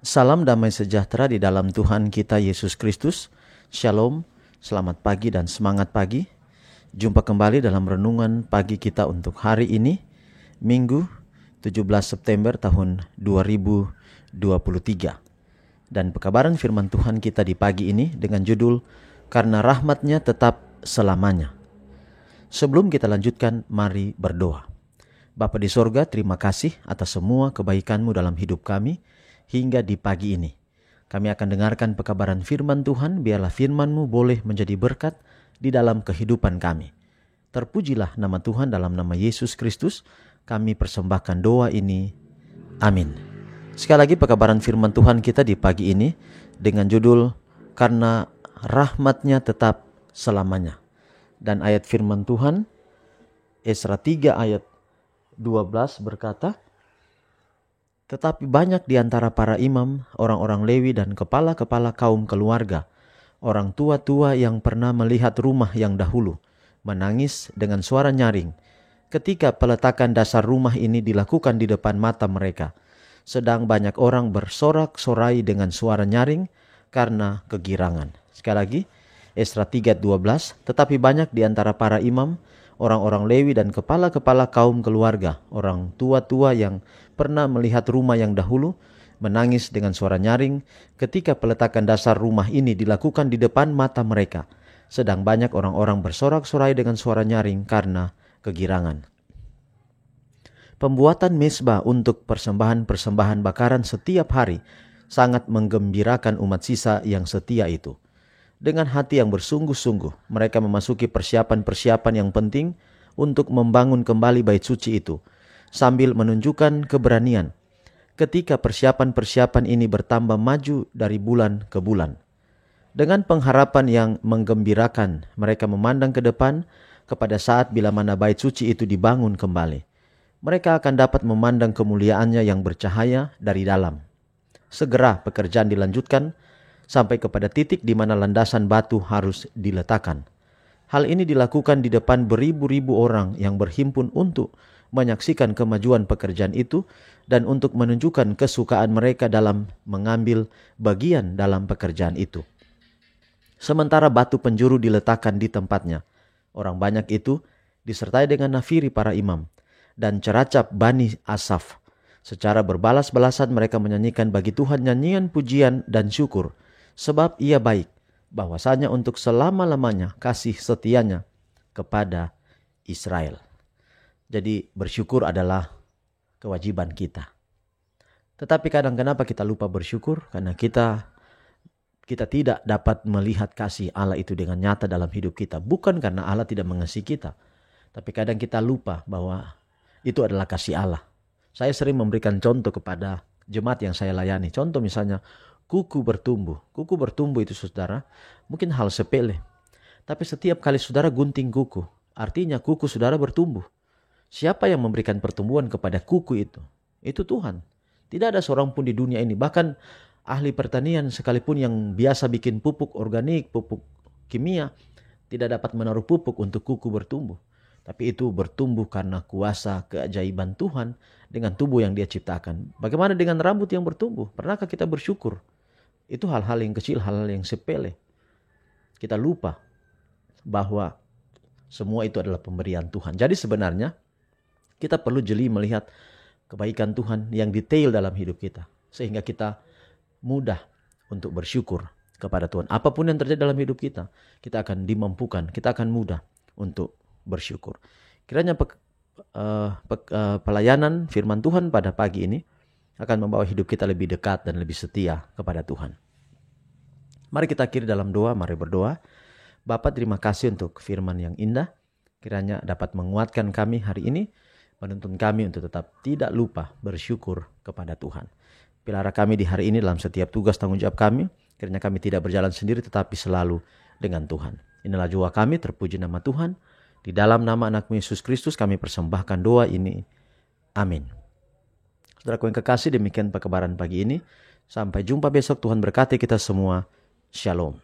Salam damai sejahtera di dalam Tuhan kita Yesus Kristus. Shalom, selamat pagi dan semangat pagi. Jumpa kembali dalam renungan pagi kita untuk hari ini, Minggu 17 September tahun 2023. Dan pekabaran firman Tuhan kita di pagi ini dengan judul, Karena Rahmat-Nya Tetap Selamanya. Sebelum kita lanjutkan, mari berdoa. Bapa di sorga, terima kasih atas semua kebaikan-Mu dalam hidup kami hingga di pagi ini. Kami akan dengarkan pekabaran firman Tuhan, biarlah firman-Mu boleh menjadi berkat di dalam kehidupan kami. Terpujilah nama Tuhan, dalam nama Yesus Kristus kami persembahkan doa ini. Amin. Sekali lagi pekabaran firman Tuhan kita di pagi ini dengan judul, Karena Rahmat-Nya Tetap Selamanya. Dan ayat firman Tuhan, Esra 3 ayat 12 berkata, Tetapi banyak di antara para imam, orang-orang Lewi dan kepala-kepala kaum keluarga, orang tua-tua yang pernah melihat rumah yang dahulu, menangis dengan suara nyaring ketika peletakan dasar rumah ini dilakukan di depan mata mereka. Sedang banyak orang bersorak-sorai dengan suara nyaring karena kegirangan. Sekali lagi, Esra 3:12, tetapi banyak di antara para imam, orang-orang Lewi dan kepala-kepala kaum keluarga, orang tua-tua yang pernah melihat rumah yang dahulu, menangis dengan suara nyaring ketika peletakan dasar rumah ini dilakukan di depan mata mereka. Sedang banyak orang-orang bersorak-sorai dengan suara nyaring karena kegirangan. Pembuatan mezbah untuk persembahan-persembahan bakaran setiap hari sangat menggembirakan umat sisa yang setia itu. Dengan hati yang bersungguh-sungguh, mereka memasuki persiapan-persiapan yang penting untuk membangun kembali bait suci itu, sambil menunjukkan keberanian ketika persiapan-persiapan ini bertambah maju dari bulan ke bulan. Dengan pengharapan yang menggembirakan, mereka memandang ke depan kepada saat bila mana bait suci itu dibangun kembali. Mereka akan dapat memandang kemuliaannya yang bercahaya dari dalam. Segera pekerjaan dilanjutkan sampai kepada titik di mana landasan batu harus diletakkan. Hal ini dilakukan di depan beribu-ribu orang yang berhimpun untuk menyaksikan kemajuan pekerjaan itu dan untuk menunjukkan kesukaan mereka dalam mengambil bagian dalam pekerjaan itu. Sementara batu penjuru diletakkan di tempatnya, orang banyak itu disertai dengan nafiri para imam dan ceracap Bani Asaf. Secara berbalas-balasan mereka menyanyikan bagi Tuhan nyanyian pujian dan syukur, sebab Ia baik, bahwasanya untuk selama-lamanya kasih setianya kepada Israel. Jadi bersyukur adalah kewajiban kita. Tetapi kadang kenapa kita lupa bersyukur? Karena kita tidak dapat melihat kasih Allah itu dengan nyata dalam hidup kita. Bukan karena Allah tidak mengasihi kita, tapi kadang kita lupa bahwa itu adalah kasih Allah. Saya sering memberikan contoh kepada jemaat yang saya layani. Contoh misalnya, kuku bertumbuh. Kuku bertumbuh itu saudara, mungkin hal sepele. Tapi setiap kali saudara gunting kuku, artinya kuku saudara bertumbuh. Siapa yang memberikan pertumbuhan kepada kuku itu? Itu Tuhan. Tidak ada seorang pun di dunia ini, bahkan ahli pertanian sekalipun yang biasa bikin pupuk organik, pupuk kimia, tidak dapat menaruh pupuk untuk kuku bertumbuh. Tapi itu bertumbuh karena kuasa keajaiban Tuhan dengan tubuh yang Dia ciptakan. Bagaimana dengan rambut yang bertumbuh? Pernahkah kita bersyukur? Itu hal-hal yang kecil, hal-hal yang sepele. Kita lupa bahwa semua itu adalah pemberian Tuhan. Jadi sebenarnya kita perlu jeli melihat kebaikan Tuhan yang detail dalam hidup kita, sehingga kita mudah untuk bersyukur kepada Tuhan. Apapun yang terjadi dalam hidup kita, kita akan dimampukan, kita akan mudah untuk bersyukur. Kiranya pelayanan firman Tuhan pada pagi ini akan membawa hidup kita lebih dekat dan lebih setia kepada Tuhan. Mari kita akhiri dalam doa, mari berdoa. Bapa, terima kasih untuk firman yang indah. Kiranya dapat menguatkan kami hari ini, menuntun kami untuk tetap tidak lupa bersyukur kepada Tuhan. Pelihara kami di hari ini dalam setiap tugas tanggung jawab kami. Kiranya kami tidak berjalan sendiri tetapi selalu dengan Tuhan. Inilah doa kami, terpuji nama Tuhan. Di dalam nama anak-Mu Yesus Kristus kami persembahkan doa ini. Amin. Saudaraku yang kekasih, demikian pekabaran pagi ini. Sampai jumpa besok. Tuhan berkati kita semua. Shalom.